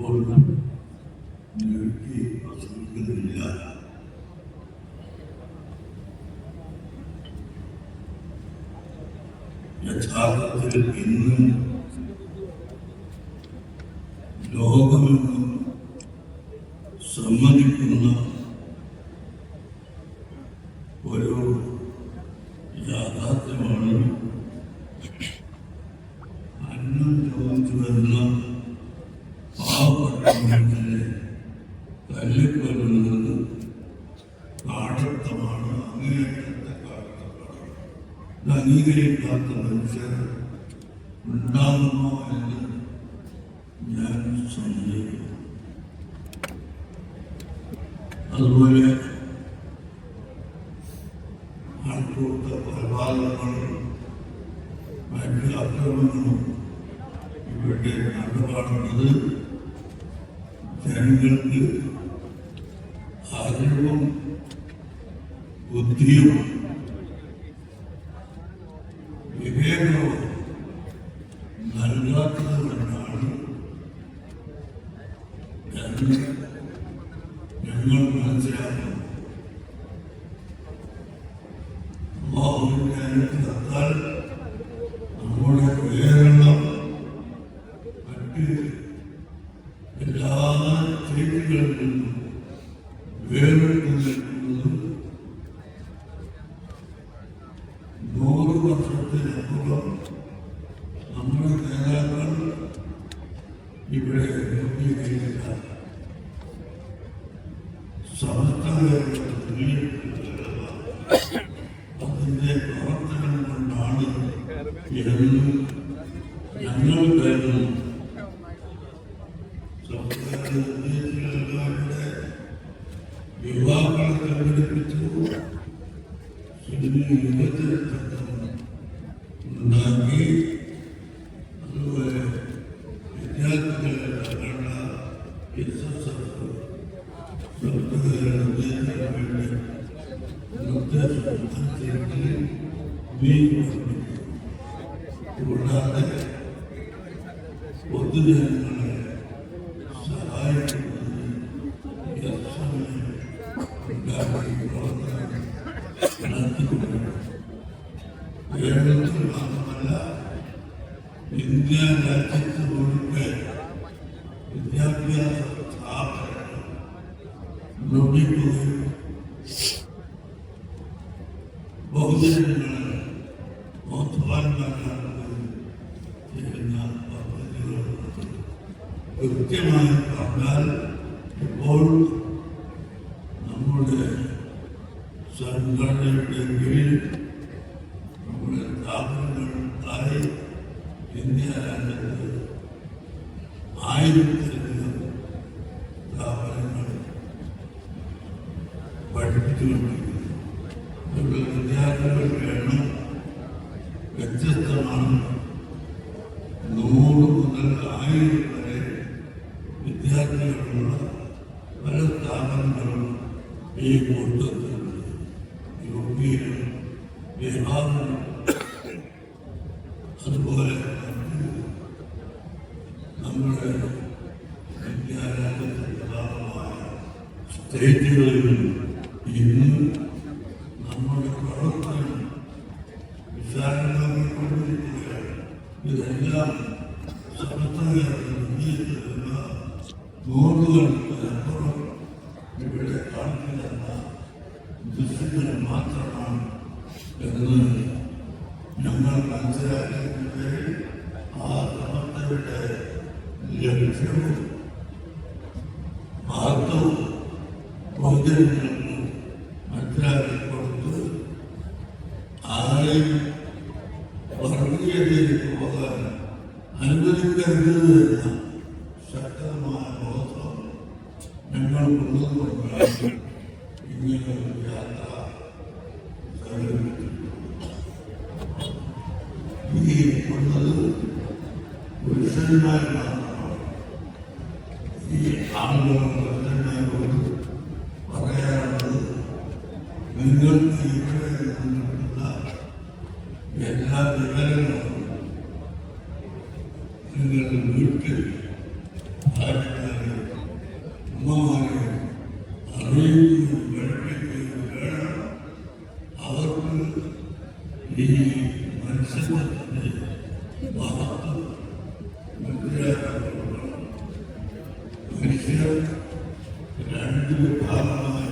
ഇപ്പോൾ നീട്ടി പ്രസംഗിക്കുന്നില്ല. യഥാർത്ഥത്തിൽ ഇന്ന് ലോകമെന്നും സമ്മതിക്കുന്ന ഒരു യാഥാർത്ഥ്യമാണ് അന്നം ചോദിച്ചു വരുന്ന പാവപ്പെട്ട മനുഷ്യനെ തല്ലിക്കൊല്ലുന്നത് കാടത്തമാണ്, അങ്ങേയറ്റത്തെ കാടത്തമാണ്. ഇത് അംഗീകരിക്കാത്ത മനുഷ്യർ ഉണ്ടാകുമോ എന്ന് ഞാൻ സംശയിക്കുന്നു. അതുപോലെ ആൾക്കൂട്ട കൊലപാതകങ്ങളും മറ്റ് അക്രമങ്ങളും ഇവിടെ നടപാടുന്നത് ജനങ്ങൾക്ക് അറിവും ബുദ്ധിയും വിവേകവും നൽകാത്തത് കൊണ്ടാണ് ഞങ്ങൾ മനസ്സിലാക്കുന്നത്. അള്ളാഹുവിനെത്താൽ നമ്മുടെ കേരളം മറ്റ് എല്ലാ ചെയ്തികളിൽ നിന്നും വേറിട്ട് നിൽക്കുന്നത് 100 വർഷത്തിനപ്പുറം നമ്മുടെ നേതാക്കൾ ഇവിടെ രൂപീകരിച്ച അതിൻ്റെ പ്രവർത്തനം കൊണ്ടാണ് എന്ന് ഞങ്ങൾ കരുതുന്നു. സംസ്കാരങ്ങളുടെ യുവാക്കളെ സംഘടിപ്പിച്ചു യുവജനചട്ടം ഉണ്ടാക്കി. അതുപോലെ വിദ്യാർത്ഥികളെ കൂടാതെ പൊതുജനങ്ങളെ സഹായിക്കുന്നതിന് കേരളത്തിൽ മാത്രമല്ല ഇന്ത്യ രാജ്യത്ത് മുഴുവൻ വിദ്യാഭ്യാസ സ്ഥാപനങ്ങൾ നിർമ്മിക്കുകയും ബഹുജനങ്ങളെ ബോധവാന്മാരാക്കുകയും ചെയ്യുന്ന പദ്ധതികളുണ്ട്. കൃത്യമായി പറഞ്ഞാൽ ഇപ്പോൾ നമ്മുടെ സംഘടനയുടെ കീഴിൽ നമ്മുടെ സ്ഥാപനങ്ങളായി ഇന്ത്യ രാജ്യത്ത് 1000-ലധികം സ്ഥാപനങ്ങൾ പഠിപ്പിച്ചുകൊണ്ടിരിക്കുന്നു. വിദ്യാർത്ഥികളുടെ എണ്ണം വ്യത്യസ്തമാണ്. 100 മുതൽ 1000 വരെ വിദ്യാർത്ഥികളുള്ള പല സ്ഥാപനങ്ങളും ഈ കൂട്ടത്തിലുണ്ട്. യുപിയിലും ബീഹാറിലും അതുപോലെ നമ്മുടെ വിദ്യാലയത്തിന്റെ ഭാഗമായ സ്റ്റേറ്റുകളിലും ഇന്ന് നമ്മുടെ പ്രവർത്തനം വിശാലമാക്കിക്കൊണ്ടിരിക്കുകയാണ്. ഇതെല്ലാം സമസ്തകളുള്ള നൂറുകൾക്കപ്പുറം ഇവിടെ കാണിക്കുന്ന ദൃശ്യങ്ങൾ മാത്രമാണ് എന്ന് ഞങ്ങൾ മനസ്സിലാക്കിയതിന്റെ ആ സമസ്തയുടെ ലക്ഷ്യവും മഹത്വവും ബഹുജനങ്ങൾക്ക് മനസ്സിലാക്കിക്കൊടുത്ത് ആരെയും വർഗീയതയിലേക്ക് പോകാൻ അനുവദിക്കരുത് എന്ന ശക്തമായ ബോധം ഞങ്ങൾക്കുള്ളതുകൊണ്ടാണ് ഇങ്ങനെ ഒരു യാത്ര ഈ ഉള്ളത് പുരുഷന്മാർ മാത്രമാണ്. ഈ ആളുകളോട് പറയാനുള്ളത് നിങ്ങൾക്ക് ഇവിടെ നിന്നുള്ള എല്ലാ വിവരങ്ങളും നിങ്ങൾ വീട്ടിൽ അറിയുകയും പഠിപ്പിക്കുകയും വേണം. അവർക്ക് ഈ മത്സരത്തിന്റെ മഹത്വം മനസ്സിലാക്കണം. മനുഷ്യർ രണ്ട് വിഭാഗമായി